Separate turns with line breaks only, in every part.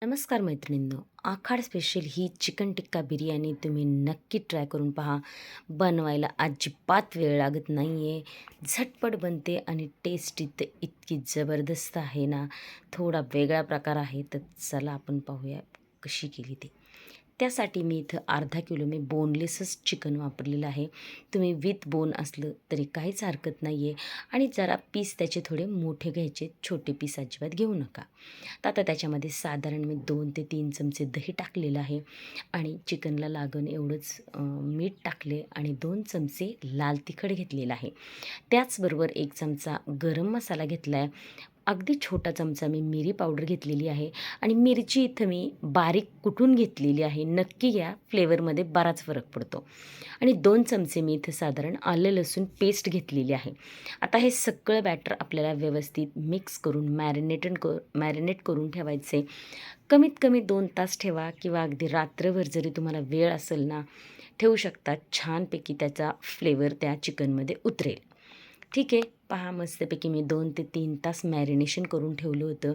नमस्कार मैत्रिणींनो, आखाड स्पेशल ही चिकन टिक्का बिर्याणी तुम्ही नक्की ट्राय करून पहा. बनवायला अजिबात वेळ लागत नाही आहे, झटपट बनते आणि टेस्टी तर इतकी जबरदस्त आहे ना. थोडा वेगळा प्रकार आहे, तर चला आपण पाहूया कशी केली ती. त्यासाठी मी इथं अर्धा किलो मी बोनलेसच चिकन वापरलेलं आहे. तुम्ही विथ बोन असलं तरी काहीच हरकत नाही आहे. आणि जरा पीस त्याचे थोडे मोठे घ्यायचे, छोटे पीस अजिबात घेऊ नका. तर आता त्याच्यामध्ये साधारण मी 2 ते 3 चमचे दही टाकलेलं आहे आणि चिकनला लागण एवढंच मीठ टाकले आणि 2 चमचे लाल तिखट घेतलेलं आहे. त्याचबरोबर 1 चमचा गरम मसाला घेतला आहे. अगदी छोटा चमचा मी मिरी पावडर घेतलेली आहे आणि मिरची इथं मी बारीक कुटून घेतलेली आहे. नक्की घ्या, फ्लेवरमध्ये बराच फरक पडतो. आणि 2 चमचे मी इथं साधारण आलं लसूण पेस्ट घेतलेली आहे. आता हे सगळं बॅटर आपल्याला व्यवस्थित मिक्स करून मॅरिनेट करून ठेवायचे. कमीत कमी 2 तास ठेवा किंवा अगदी रात्रभर जरी तुम्हाला वेळ असेल ना, ठेवू शकता. छानपैकी त्याचा फ्लेवर त्या चिकनमध्ये उतरेल. ठीक आहे, पहा मस्तपैकी मी 2 ते 3 तास मॅरिनेशन करून ठेवलं होतं.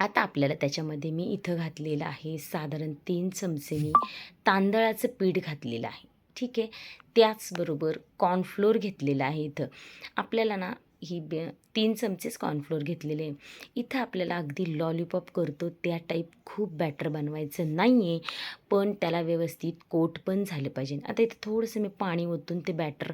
आता आपल्याला त्याच्यामध्ये मी इथं घातलेलं आहे साधारण 3 चमचे मी तांदळाचं पीठ घातलेलं आहे. ठीक आहे. त्याचबरोबर कॉर्नफ्लोअर घेतलेलं आहे इथं. आपल्याला ना ही 3 चमचेच कॉर्नफ्लोअर घेतलेले आहे. इथं आपल्याला अगदी लॉलीपॉप करतो त्या टाईप खूप बॅटर बनवायचं नाही आहे, पण त्याला व्यवस्थित कोट पण झालं पाहिजे. आता इथं थोडंसं मी पाणी ओतून ते बॅटर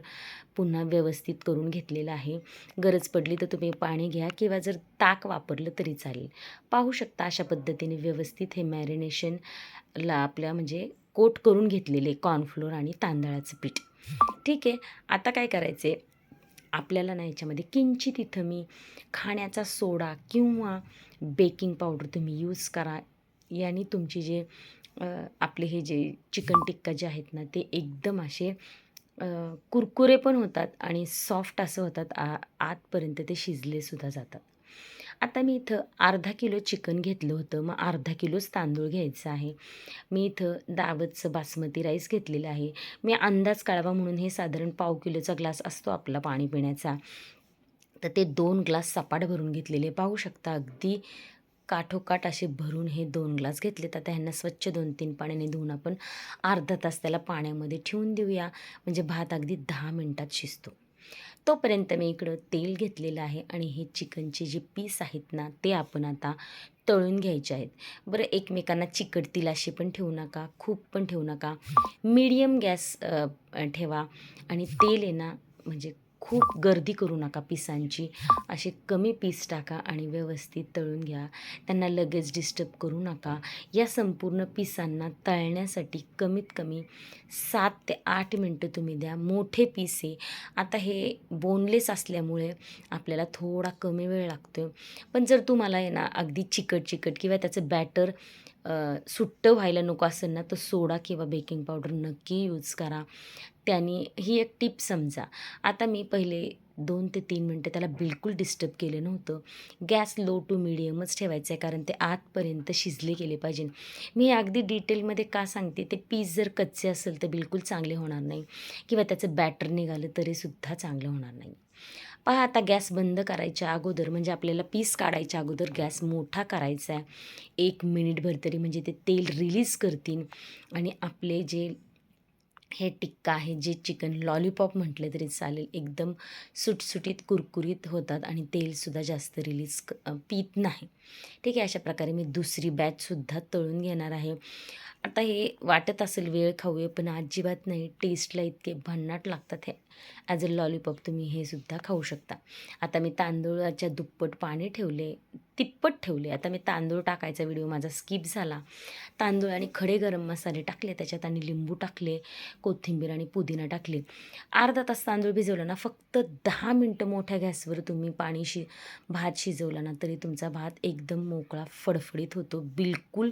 पुन्हा व्यवस्थित करून घेतलेलं आहे. गरज पडली तर तुम्ही पाणी घ्या किंवा जर ताक वापरलं तरी चालेल. पाहू शकता अशा पद्धतीने व्यवस्थित हे मॅरिनेशनला आपल्या म्हणजे कोट करून घेतलेले कॉर्नफ्लोअर आणि तांदळाचं पीठ. ठीक आहे. आता काय करायचं आहे, आपल्याला ना याच्यामध्ये किंचित इथं मी खाण्याचा सोडा किंवा बेकिंग पावडर तुम्ही यूज करा. याने तुमची जे आपले हे जे चिकन टिक्का जे आहेत ना, ते एकदम असे कुरकुरे पण होतात आणि सॉफ्ट असं होतात. आतपर्यंत ते शिजलेसुद्धा जातात. आता मी इथं अर्धा किलो चिकन घेतलं होतं, मग अर्धा किलोच तांदूळ घ्यायचा आहे. मी इथं दावतचं बासमती राईस घेतलेलं आहे. मी अंदाज काढावा म्हणून हे साधारण पाव किलोचा ग्लास असतो आपला पाणी पिण्याचा, तर ते 2 ग्लास सपाट भरून घेतलेले. पाहू शकता अगदी काठोकाठ असे भरून हे 2 ग्लास घेतलेत. आता ह्यांना स्वच्छ 2-3 पाण्याने धुवून आपण अर्धा तास त्याला पाण्यामध्ये ठेवून देऊया, म्हणजे भात अगदी 10 मिनिटात शिजतो. तोपर्यंत मी इकडं तेल घेतलेलं आहे आणि हे चिकनचे जे पीस आहेत ना, ते आपण आता तळून घ्यायचे आहेत. बरं, एकमेकांना चिकटतील असे पण ठेवू नका, खूप पण ठेवू नका. मीडियम गॅस ठेवा आणि तेल आहे ना, म्हणजे खूप गर्दी करू नका पिसांची. असे कमी पीस टाका आणि व्यवस्थित तळून घ्या. त्यांना लगेच डिस्टर्ब करू नका. या संपूर्ण पिसांना तळण्यासाठी कमीत कमी 7 ते 8 मिनटं तुम्ही द्या. मोठे पीस आहे. आता हे बोनलेस असल्यामुळे आपल्याला थोडा कमी वेळ लागतो. पण जर तुम्हाला आहे ना अगदी चिकट-चिकट किंवा त्याचं बॅटर सुट्टं व्हायला नको असेल ना, तर सोडा किंवा बेकिंग पावडर नक्की यूज करा. त्यानी ही एक टिप समजा. आता मी पहिले 2 ते 3 मिनटं त्याला बिलकुल डिस्टर्ब केलं नव्हतं. गॅस लो टू मीडियमच ठेवायचा आहे, कारण ते आतपर्यंत शिजले गेले पाहिजे. मी हे अगदी डिटेलमध्ये का सांगते, ते पीस जर कच्चे असेल तर बिलकुल चांगले होणार नाही किंवा त्याचं बॅटर निघालं तरीसुद्धा चांगलं होणार नाही. पहा, आता गॅस बंद करायच्या अगोदर म्हणजे आपल्याला पीस काढायच्या अगोदर गॅस मोठा करायचा आहे. 1 मिनिटभर तरी म्हणजे ते तेल रिलीज करतील आणि आपले जे हे टिक्का आहे, जे चिकन लॉलीपॉप म्हटलं तरी चालेल, एकदम सुटसुटीत कुरकुरीत होतात आणि तेलसुद्धा जास्त पीत नाही. ठीक आहे. अशा प्रकारे मी दुसरी बॅचसुद्धा तळून घेणार आहे. आता हे वाटत असेल वेळ खाऊया, पण अजिबात नाही. टेस्टला इतके भन्नाट लागतात हे. ॲज अ लॉलीपॉप तुम्ही हे सुद्धा खाऊ शकता. आता मी तांदूळाच्या दुप्पट पाणी ठेवले, तिप्पट ठेवले. आता मी तांदूळ टाकायचा व्हिडिओ माझा स्किप झाला. तांदूळ आणि खडे गरम मसाले टाकले त्याच्यात आणि लिंबू टाकले, कोथिंबीर आणि पुदिना टाकले. अर्धा तास तांदूळ भिजवला ना, फक्त 10 मिनटं मोठ्या गॅसवर तुम्ही भात शिजवला ना, तरी तुमचा भात एकदम मोकळा फडफडीत होतो. बिलकुल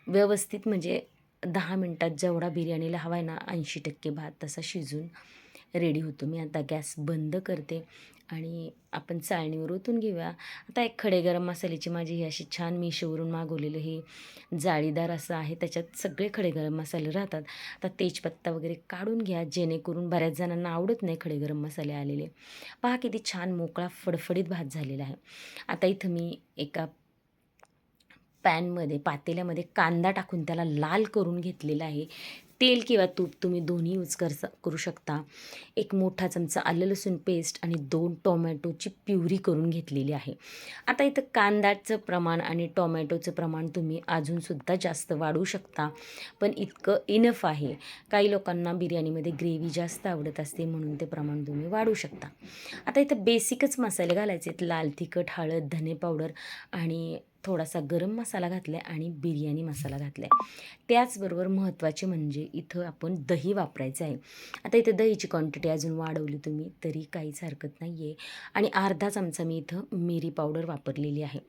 व्यवस्थित म्हणजे 10 मिनटात जेवढा बिर्याणीला हवा आहे ना, 80% भात तसा शिजून रेडी होतो. मी आता गॅस बंद करते आणि आपण चाळणीवर ओतून घेऊया. आता एक खडे गरम मसाल्याची माझी ही अशी छान मिशोवरून मागवलेलं हे जाळीदार असं आहे. त्याच्यात सगळे खडे गरम मसाले राहतात. आता तेजपत्ता वगैरे काढून घ्या, जेणेकरून बऱ्याच जणांना आवडत नाही खडे गरम मसाले आलेले. पहा किती छान मोकळा फडफडीत भात झालेला आहे. आता इथं मी एका पॅनमध्ये पातेल्यामध्ये कांदा टाकून त्याला लाल करून घेतलेला आहे. तेल किंवा तूप तुम्ही दोन्ही यूज करू शकता. एक मोठा चमचा आलं लसूण पेस्ट आणि 2 टोमॅटोची प्युरी करून घेतलेली आहे. आता इथं कांद्याचं प्रमाण आणि टोमॅटोचं प्रमाण तुम्ही अजूनसुद्धा जास्त वाढवू शकता, पण इतकं इनफ आहे. काही लोकांना बिर्याणीमध्ये ग्रेव्ही जास्त आवडत असते म्हणून ते प्रमाण तुम्ही वाढवू शकता. आता इथं बेसिकच मसाले घालायचे आहेत. लाल तिखट, हळद, धने पावडर आणि थोडासा गरम मसाला घातला आहे आणि बिर्याणी मसाला घातला आहे. त्याचबरोबर महत्त्वाचे म्हणजे इथं आपण दही वापरायचं आहे. आता इथं दहीची क्वांटिटी अजून वाढवली तुम्ही तरी काहीच हरकत नाही आहे. आणि अर्धा चमचा मी इथं मिरी पावडर वापरलेली आहे.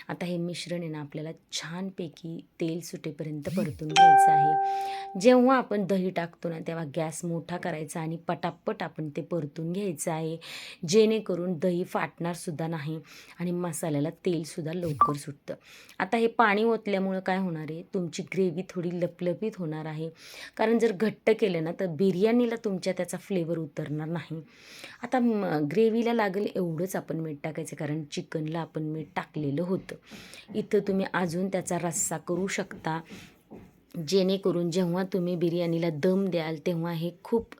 आता हे मिश्रण आहे ना आपल्याला छानपैकी तेल सुटेपर्यंत परतून घ्यायचं आहे. जेव्हा आपण दही टाकतो ना तेव्हा गॅस मोठा करायचा आणि पटापट आपण ते परतून घ्यायचं आहे, जेणेकरून दही फाटणारसुद्धा नाही आणि मसाल्याला तेलसुद्धा लवकर सुटतं. आता हे पाणी ओतल्यामुळं काय होणार आहे, तुमची ग्रेव्ही थोडी लपलपीत होणार आहे. कारण जर घट्ट केलं ना तर बिर्याणीला तुमच्या त्याचा फ्लेवर उतरणार नाही. आता ग्रेव्हीला लागेल एवढंच आपण मीठ टाकायचं, कारण चिकनला आपण मीठ टाकलेलं होतं. इथं तुम्ही अजून त्याचा रस्सा करू शकता, जेणेकरून जेव्हा तुम्ही बिर्याणीला दम द्याल तेव्हा हे खूप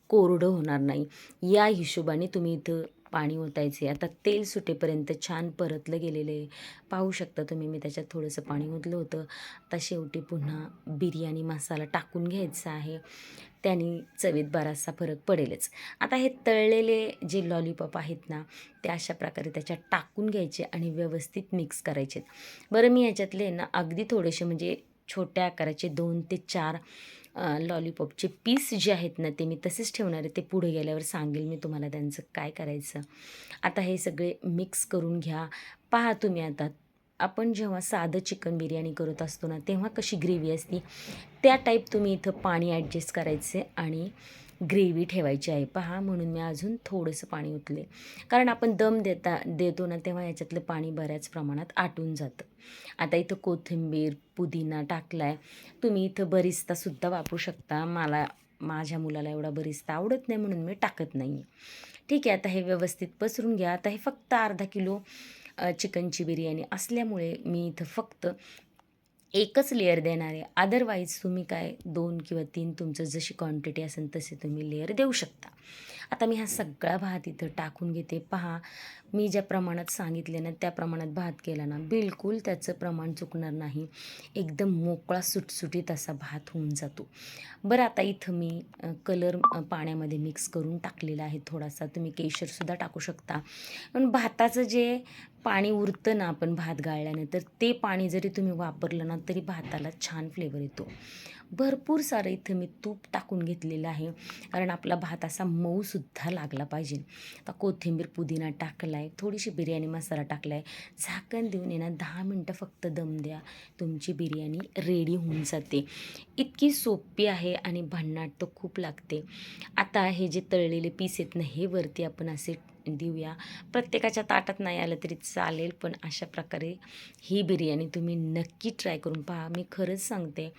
कोरडं होणार नाही. या हिशोबाने तुम्ही इथं पाणी ओतायचे. आता तेल सुटेपर्यंत छान परतलं गेलेलं आहे. पाहू शकता तुम्ही, मी त्याच्यात थोडंसं पाणी ओतलं होतं. आता शेवटी पुन्हा बिर्याणी मसाला टाकून घ्यायचा आहे. त्याने चवीत बराचसा फरक पडेलच. आता हे तळलेले जे लॉलीपॉप आहेत ना, ते अशा प्रकारे त्याच्यात टाकून घ्यायचे आणि व्यवस्थित मिक्स करायचे. बरं, मी ह्याच्यातले ना अगदी थोडेसे म्हणजे छोट्या आकाराचे 2 ते 4 लॉलीपॉपचे पीस जे आहेत ना ते मी तसेच ठेवणार आहे. ते पुढे गेल्यावर सांगेल मी तुम्हाला त्यांचं काय करायचं. आता हे सगळे मिक्स करून घ्या. पहा तुम्ही आता आपण जेव्हा साधं चिकन बिर्याणी करत असतो ना तेव्हा कशी ग्रेव्ही असते त्या टाईप तुम्ही इथं पाणी ॲडजस्ट करायचे आणि ग्रेव्ही ठेवायची आहे. पहा, म्हणून मी अजून थोडंसं पाणी ओतले, कारण आपण दम देतो ना तेव्हा याच्यातलं पाणी बऱ्याच प्रमाणात आटून जातं. आता इथं कोथिंबीर, पुदिना टाकला आहे. तुम्ही इथं बरिस्तासुद्धा वापरू शकता. माझ्या मुलाला एवढा बरिस्ता आवडत नाही म्हणून मी टाकत नाही आहे. ठीक आहे, आता हे व्यवस्थित पसरून घ्या. आता हे फक्त अर्धा किलो चिकनची बिर्याणी असल्यामुळे मी इथं फक्त एकच लेयर देणार आहे. अदरवाईज तुम्ही काय 2 किंवा 3 तुमचं जशी क्वांटिटी असेल तसे तुम्ही लेयर देऊ शकता. आता मी हा सगळा भात इथं टाकून घेते. पहा, मी ज्या प्रमाणात सांगितले ना त्या प्रमाणात भात केला ना बिलकुल त्याचं प्रमाण चुकणार नाही. एकदम मोकळा सुटसुटीत असा भात होऊन जातो. बरं, आता इथं मी कलर पाण्यामध्ये मिक्स करून टाकलेला आहे थोडासा. तुम्ही केशरसुद्धा टाकू शकता. पण भाताचं जे पाणी उरतं ना आपण भात गाळल्यानंतर ते पाणी जरी तुम्ही वापरलं ना तरी भाताला छान फ्लेवर येतो. भरपूर सारं इथं मी तूप टाकून घेतलेलं आहे, कारण आपला भात असा मऊसुद्धा लागला पाहिजे. आता कोथिंबीर, पुदिना टाकला आहे, थोडीशी बिर्याणी मसाला टाकला आहे. झाकण देऊन आहे ना 10 मिनटं फक्त दम द्या. तुमची बिर्याणी रेडी होऊन जाते. इतकी सोपी आहे आणि भन्नाट तर खूप लागते. आता हे जे तळलेले पीस आहेत ना हे वरती आपण असे देऊया. प्रत्येकाच्या ताटात नाही आलं तरी चालेल, पण अशा प्रकारे ही बिर्याणी तुम्ही नक्की ट्राय करून पहा. मी खरंच सांगते,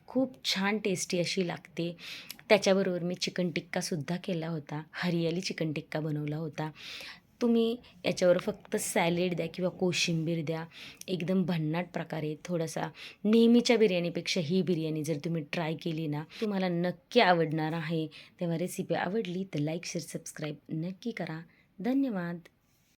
खूप छान टेस्टी अशी लागते. त्याच्याबरोबर मी चिकन टिक्कासुद्धा केला होता. हरियाली चिकन टिक्का बनवला होता. तुम्ही याच्यावर फक्त सॅलेड द्या किंवा कोशिंबीर द्या. एकदम भन्नाट प्रकारे थोडासा नेहमीच्या बिर्याणीपेक्षा ही बिर्याणी जर तुम्ही ट्राय केली ना तुम्हाला नक्की आवडणार आहे. तेव्हा रेसिपी आवडली तर लाईक, शेअर, सबस्क्राईब नक्की करा. धन्यवाद.